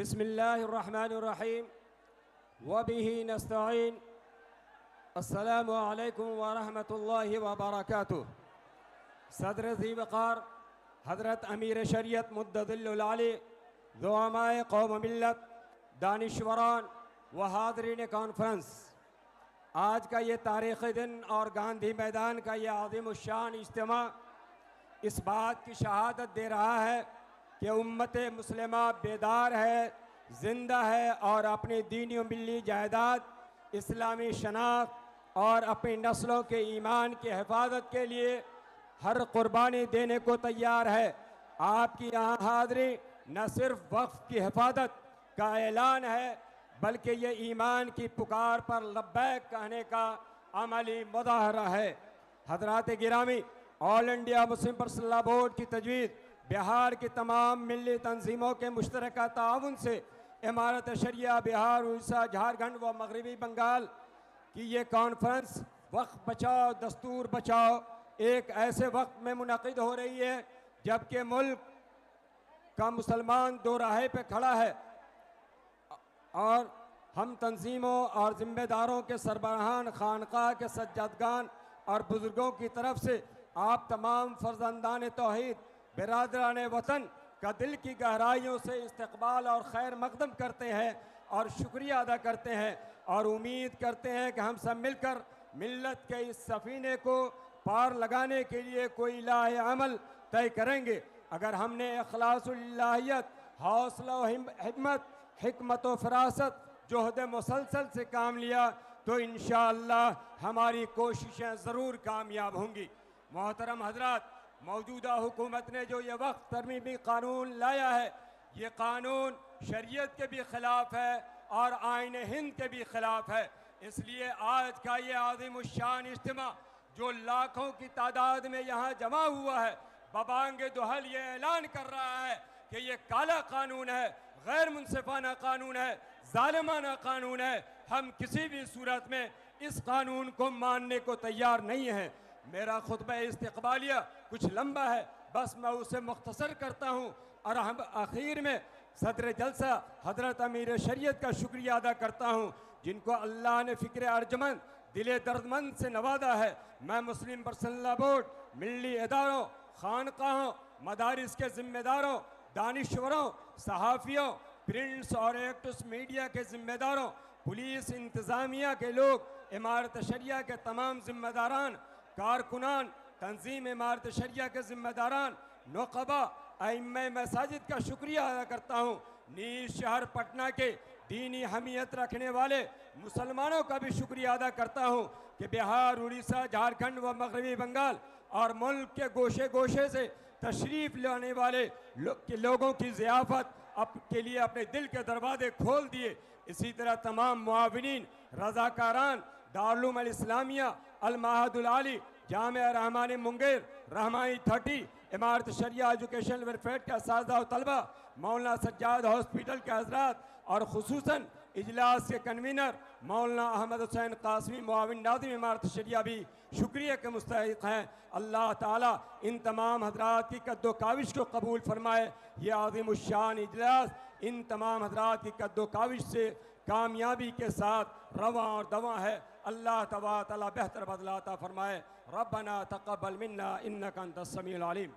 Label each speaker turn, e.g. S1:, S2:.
S1: بسم الله الرحمن الرحيم وبه نستعين. السلام عليكم ورحمة الله وبركاته. صدر ذی وقار حضرت امیر شریعت مدظل العلی، زعماء قوم ملت، دانشوران و حاضرین کانفرنس، آج کا یہ تاریخی دن اور گاندھی میدان کا یہ عظیم الشان اجتماع اس بات کی شہادت دے رہا ہے کہ امت مسلمہ بیدار ہے، زندہ ہے اور اپنی دینی و ملی جائیداد، اسلامی شناخت اور اپنی نسلوں کے ایمان کی حفاظت کے لیے ہر قربانی دینے کو تیار ہے۔ آپ کی یہاں حاضری نہ صرف وقف کی حفاظت کا اعلان ہے بلکہ یہ ایمان کی پکار پر لبیک کہنے کا عملی مظاہرہ ہے۔ حضرات گرامی، All India Muslim Personal Law Board کی تجویز، بہار کی تمام ملی تنظیموں کے مشترکہ تعاون سے امارت شریعہ بہار، اڑیسہ، جھارکھنڈ و مغربی بنگال کی یہ کانفرنس وقف بچاؤ دستور بچاؤ ایک ایسے وقت میں منعقد ہو رہی ہے جبکہ ملک کا مسلمان دو راہے پہ کھڑا ہے اور ہم تنظیموں اور ذمہ داروں کے سربراہان، خانقاہ کے سجادگان اور بزرگوں کی طرف سے آپ تمام فرزندان توحید، برادران وطن کا دل کی گہرائیوں سے استقبال اور خیر مقدم کرتے ہیں اور شکریہ ادا کرتے ہیں اور امید کرتے ہیں کہ ہم سب مل کر ملت کے اس سفینے کو پار لگانے کے لیے کوئی لاہ عمل طے کریں گے۔ اگر ہم نے اخلاص اللہیت، حوصلہ و ہمت، حکمت و فراست، جہد مسلسل سے کام لیا تو انشاءاللہ ہماری کوششیں ضرور کامیاب ہوں گی۔ محترم حضرات، موجودہ حکومت نے جو یہ وقت ترمیمی قانون لایا ہے، یہ قانون شریعت کے بھی خلاف ہے اور آئین ہند کے بھی خلاف ہے۔ اس لیے آج کا یہ عظیم الشان اجتماع جو لاکھوں کی تعداد میں یہاں جمع ہوا ہے، ببانگ دہل یہ اعلان کر رہا ہے کہ یہ کالا قانون ہے، غیر منصفانہ قانون ہے، ظالمانہ قانون ہے۔ ہم کسی بھی صورت میں اس قانون کو ماننے کو تیار نہیں ہیں۔ میرا خطبہ استقبالیہ کچھ لمبا ہے، بس میں اسے مختصر کرتا ہوں اور آخر میں صدر جلسہ حضرت امیر شریعت کا شکریہ ادا کرتا ہوں جن کو اللہ نے فکر ارجمند، دل دردمند سے نوازا ہے۔ میں مسلم پرسنل لاء بورڈ، ملی اداروں، خانقاہوں، مدارس کے ذمہ داروں، دانشوروں، صحافیوں، پرنٹس اور ایکٹس میڈیا کے ذمہ داروں، پولیس انتظامیہ کے لوگ، امارت شریعہ کے تمام ذمہ داران، کارکنان، تنظیم امارت شریعہ کے ذمہ داران، نقبہ، ائمہ مساجد کا شکریہ ادا کرتا ہوں۔ نیز شہر پٹنہ کے دینی حمیت رکھنے والے مسلمانوں کا بھی شکریہ ادا کرتا ہوں کہ بہار، اڑیسہ، جھارکھنڈ و مغربی بنگال اور ملک کے گوشے گوشے سے تشریف لانے والے لوگوں کی ضیافت کے لیے اپنے دل کے دروازے کھول دیے۔ اسی طرح تمام معاونین، رضاکاران، دارالعلوم الاسلامیہ، المعہد العالی، جامعہ رحمانی منگیر، رحمانی 30، امارت شریعہ ایجوکیشن ویلفیئر کے اساتذہ و طلبہ، مولانا سجاد ہاسپٹل کے حضرات اور خصوصاً اجلاس کے کنوینر مولانا احمد حسین قاسمی، معاون ناظم امارت شریعہ بھی شکریہ کے مستحق ہیں۔ اللہ تعالیٰ ان تمام حضرات کی قد و کاوش کو قبول فرمائے۔ یہ عظیم الشان اجلاس ان تمام حضرات کی قد و کاوش سے کامیابی کے ساتھ رواں اور دواں ہے۔ اللہ تبارک تعالیٰ بہتر بدلہ عطا فرمائے۔ ربنا تقبل منا انک انت السمیع العلیم۔